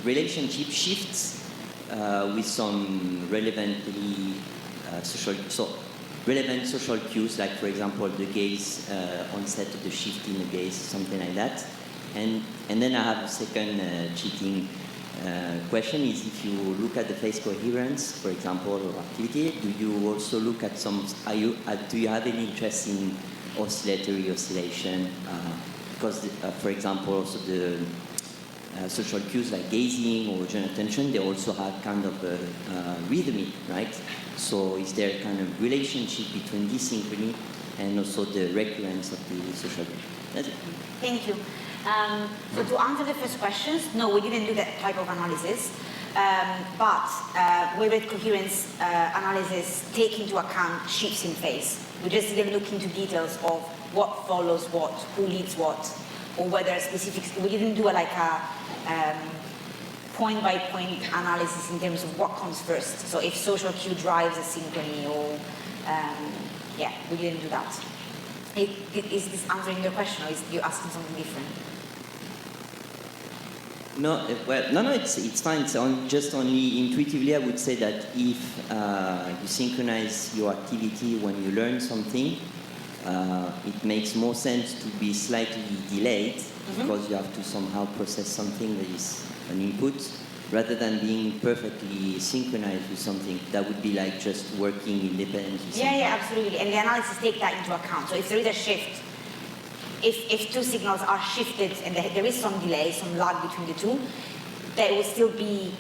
relationship shifts with some relevant social cues, like for example the gaze, onset of the shift in the gaze, something like that. And then I have a second cheating question is if you look at the phase coherence, for example, or activity, do you also look at some, do you have any interest in oscillatory oscillation? Because, for example, also the social cues like gazing or general attention, they also have kind of a rhythmic, right? So is there a kind of relationship between this synchrony and also the recurrence of the social cue? That's it. Thank you. So to answer the first questions, no, we didn't do that type of analysis. But wavelet coherence analysis take into account shifts in phase. We just didn't look into details of what follows what, who leads what, or whether a specific, we didn't do like a point-by-point analysis in terms of what comes first. So if social cue drives a synchrony or, yeah, we didn't do that. Is this answering your question, or is you asking something different? No, well, no, it's fine. It's just only intuitively, I would say that if you synchronize your activity when you learn something, it makes more sense to be slightly delayed because you have to somehow process something that is an input, rather than being perfectly synchronized with something. That would be like just working independently. Yeah, absolutely. And the analysis take that into account. So if there is a shift, if two signals are shifted and there is some delay, some lag between the two, they will still be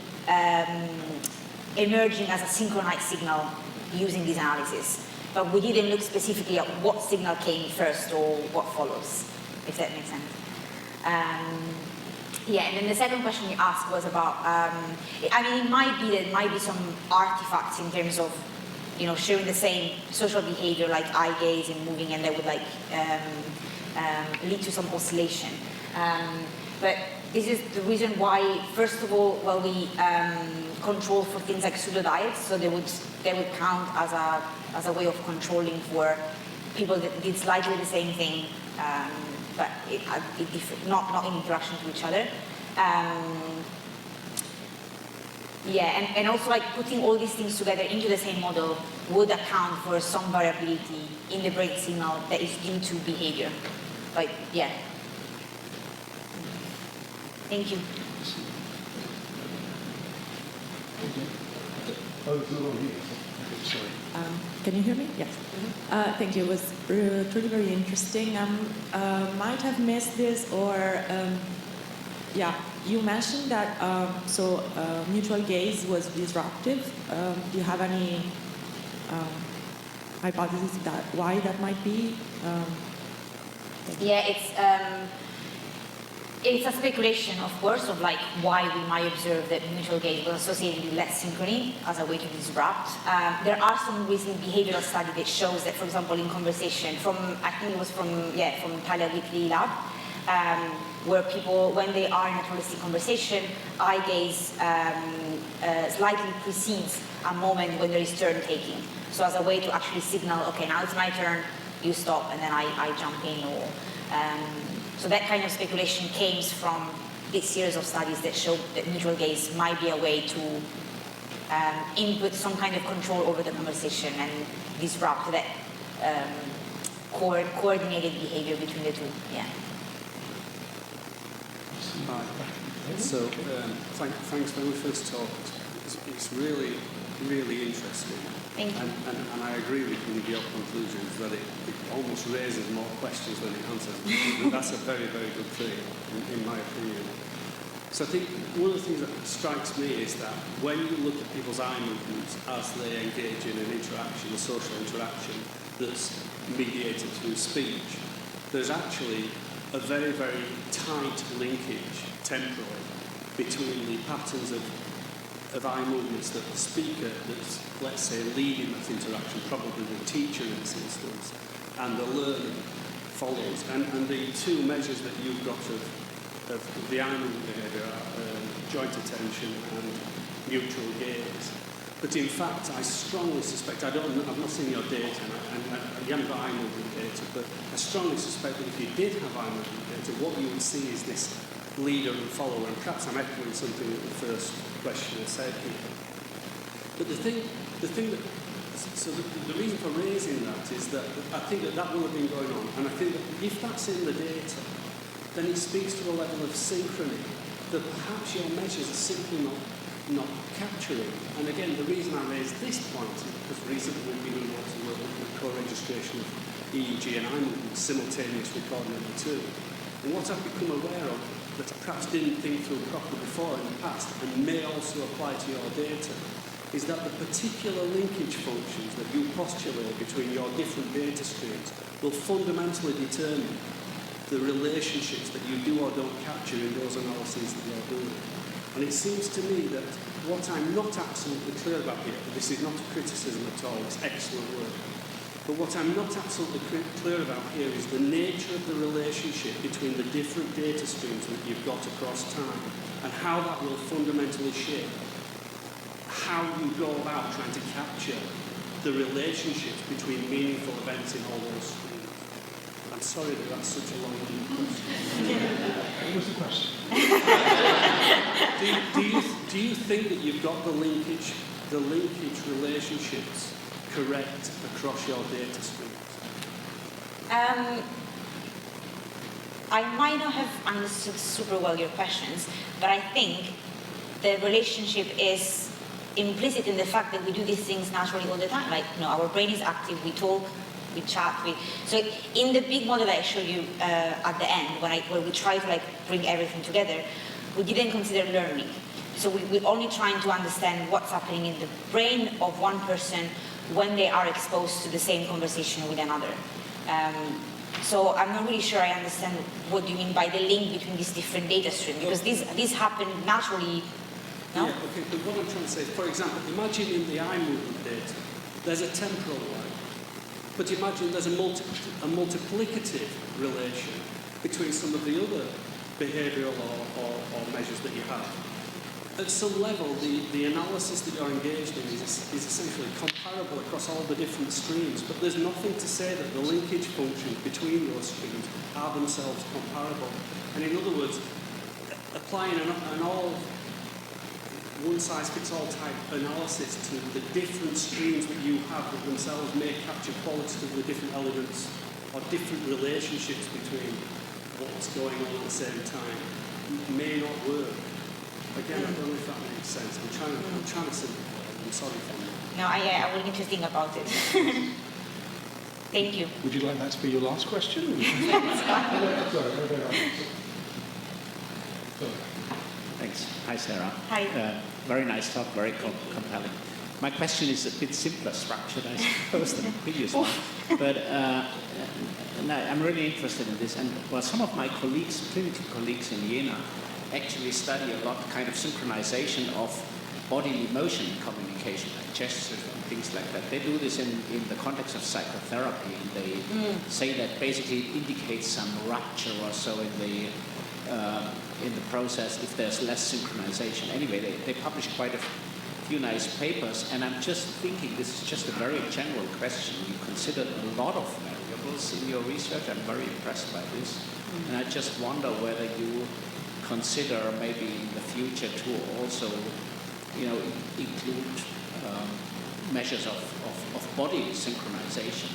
emerging as a synchronized signal using this analysis. But we didn't look specifically at what signal came first or what follows, if that makes sense. Yeah, and then the second question you asked was about, I mean, it might be that there might be some artifacts in terms of, you know, sharing the same social behavior like eye gaze and moving, and that would like lead to some oscillation. But this is the reason why, first of all, well, we control for things like pseudodiets, so they would count as a way of controlling for people that did slightly the same thing, but not in interaction to each other. Yeah, and also like putting all these things together into the same model would account for some variability in the brain signal that is due to behavior. But yeah. Thank you. Can you hear me? Yes. Thank you. It was truly very interesting. Might have missed this, or yeah, you mentioned that mutual gaze was disruptive. Do you have any hypothesis that why that might be? Yeah, it's a speculation, of course, of like why we might observe that mutual gaze was associated with less synchrony as a way to disrupt. There are some recent behavioral studies that shows that, for example, in conversation I think it was from Talia Weekly Lab, where people, when they are in a holistic conversation, eye gaze slightly precedes a moment when there is turn taking. So as a way to actually signal, okay, now it's my turn, you stop, and then I jump in, or so that kind of speculation came from this series of studies that show that mutual gaze might be a way to input some kind of control over the conversation and disrupt that coordinated behavior between the two. Yeah. Hi. So thanks when we first talked. It's really, really interesting. Thank you. And I agree with your conclusions that it almost raises more questions than it answers. That's a very, very good thing, in my opinion. So I think one of the things that strikes me is that when you look at people's eye movements as they engage in an interaction, a social interaction that's mediated through speech, there's actually a very, very tight linkage temporally between the patterns of eye movements that the speaker that's, let's say, leading that interaction, probably the teacher in this instance, and the learner follows. And the two measures that you've got of the eye movement behaviour are joint attention and mutual gaze. But in fact, I strongly suspect, I've not seen your data, and you haven't got eye movement data, but I strongly suspect that if you did have eye movement data, what you would see is this leader and follower, and perhaps I'm echoing something that the first questioner said here. But the reason for raising that is that I think that will have been going on, and I think that if that's in the data, then it speaks to a level of synchrony that perhaps your measures are simply not capturing. And again, the reason I raise this point is because recently we've been involved in the co-registration of EEG and eye movement, simultaneous recording of the two. And what I've become aware of that I perhaps didn't think through properly before in the past, and may also apply to your data, is that the particular linkage functions that you postulate between your different data streams will fundamentally determine the relationships that you do or don't capture in those analyses that you're doing. And it seems to me that what I'm not absolutely clear about here, this is not a criticism at all, it's excellent work, but what I'm not absolutely clear about here is the nature of the relationship between the different data streams that you've got across time, and how that will fundamentally shape how you go about trying to capture the relationships between meaningful events in all those streams. I'm sorry that that's such a long-winded question. What was the question? do you think that you've got the linkage relationships correct across your data streams? I might not have understood super well your questions, but I think the relationship is implicit in the fact that we do these things naturally all the time. Like, our brain is active, we talk, we chat. So in the big model I showed you at the end, when we try to bring everything together, we didn't consider learning. So we're only trying to understand what's happening in the brain of one person when they are exposed to the same conversation with another. So I'm not really sure I understand what you mean by the link between these different data streams, because these happen naturally. No? Yeah, okay, but what I'm trying to say, for example, imagine in the eye movement data, there's a temporal line, but imagine there's a multiplicative relation between some of the other behavioural or measures that you have. At some level, the analysis that you're engaged in is essentially comparable across all the different streams, but there's nothing to say that the linkage functions between those streams are themselves comparable. And in other words, applying an all one-size-fits-all type analysis to the different streams that you have that themselves may capture qualitatively different elements or different relationships between what's going on at the same time may not work. Again, I don't know if that makes sense. I'm trying to simplify it. I'm sorry for that. No, I will need to think about it. Thank you. Would you like that to be your last question? Thanks. Hi, Sara. Hi. Very nice talk, very compelling. My question is a bit simpler structured, I suppose, than the previous one. But I'm really interested in this. And well, some of my colleagues, clinical colleagues in Jena, actually study a lot kind of synchronization of bodily motion communication, like gestures and things like that. They do this in the context of psychotherapy, and they say that basically it indicates some rupture or so in the process if there's less synchronization. Anyway, they publish quite a few nice papers, and I'm just thinking, this is just a very general question. You considered a lot of variables in your research. I'm very impressed by this. And I just wonder whether you consider maybe in the future to also, include measures of body synchronization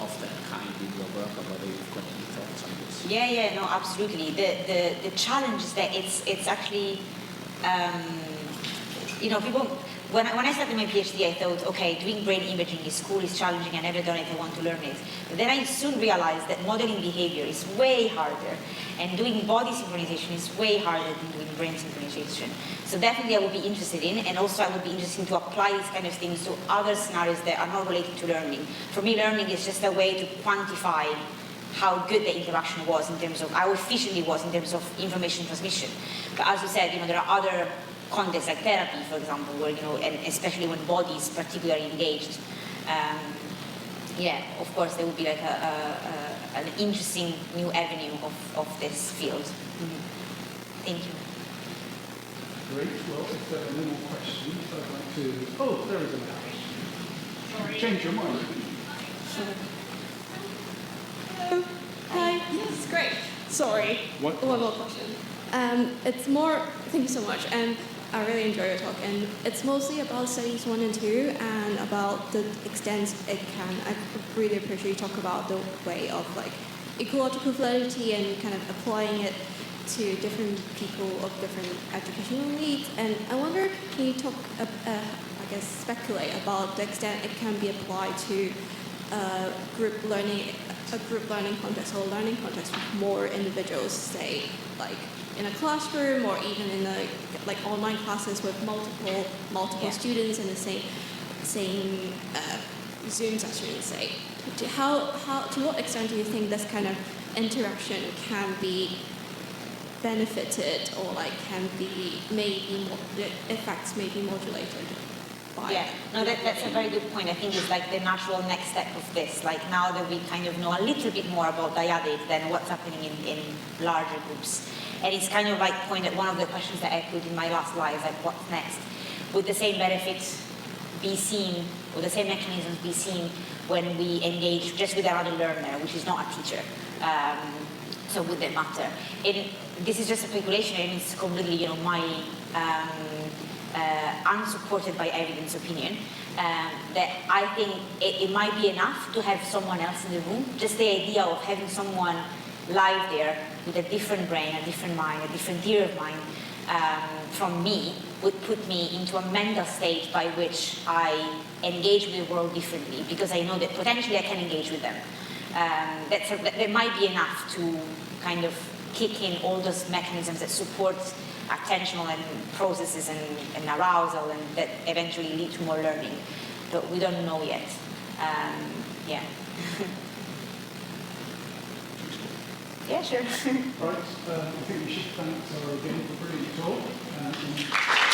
of that kind in your work, or whether you've got any thoughts on this. Yeah, no, absolutely. The challenge is that it's actually people, when I started my PhD, I thought, okay, doing brain imaging is cool, it's challenging, I never done it, I want to learn it. But then I soon realized that modeling behavior is way harder, and doing body synchronization is way harder than doing brain synchronization. So definitely I would be interested in, and also I would be interested to apply these kind of things to other scenarios that are not related to learning. For me, learning is just a way to quantify how good the interaction was in terms of, how efficient it was in terms of information transmission. But as you said, there are other contexts like therapy, for example, where, and especially when body is particularly engaged, of course, there would be like an interesting new avenue of this field. Mm-hmm. Thank you. Great. Well, if there are no more questions, I'd like to... Oh, there is a question. Change your mind. Hi. Yes, great. Sorry. One more question. It's more, thank you so much, and I really enjoy your talk, and it's mostly about studies 1 and 2 and about the extent it can. I really appreciate you talk about the way of like ecological validity and kind of applying it to different people of different educational needs. And I wonder, can you talk, speculate about the extent it can be applied to a group learning context or learning context with more individuals, say, like in a classroom or even in like online classes with multiple students in the same Zoom session, say. To what extent do you think this kind of interaction can be benefited, or like can be the effects may be modulated by? Yeah, no, that's a very good point. I think it's like the natural next step of this. Like now that we kind of know a little bit more about dyadic than what's happening in larger groups. And it's kind of like one of the questions that I put in my last slide, like what's next? Would the same benefits be seen, or the same mechanisms be seen when we engage just with another learner, which is not a teacher? So would that matter? This is just a speculation, and it's completely, my unsupported by evidence opinion. That I think it might be enough to have someone else in the room. Just the idea of having someone live there with a different brain, a different mind, a different theory of mind from me would put me into a mental state by which I engage with the world differently, because I know that potentially I can engage with them. That might be enough to kind of kick in all those mechanisms that support attentional and processes and arousal, and that eventually lead to more learning. But we don't know yet. Yeah. Yeah, sure. Right, I think we should thank Sara again for a brilliant talk.